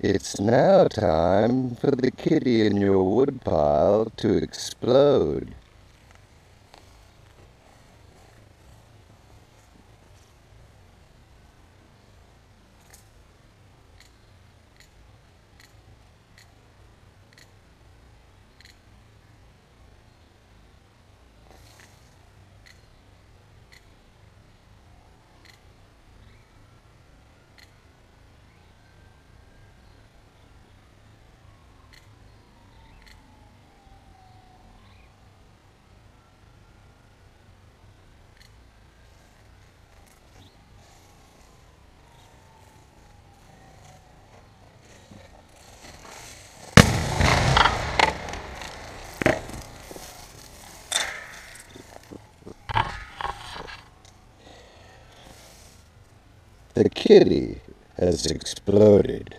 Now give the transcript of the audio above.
It's now time for the kitty in your woodpile to explode. The kitty has exploded.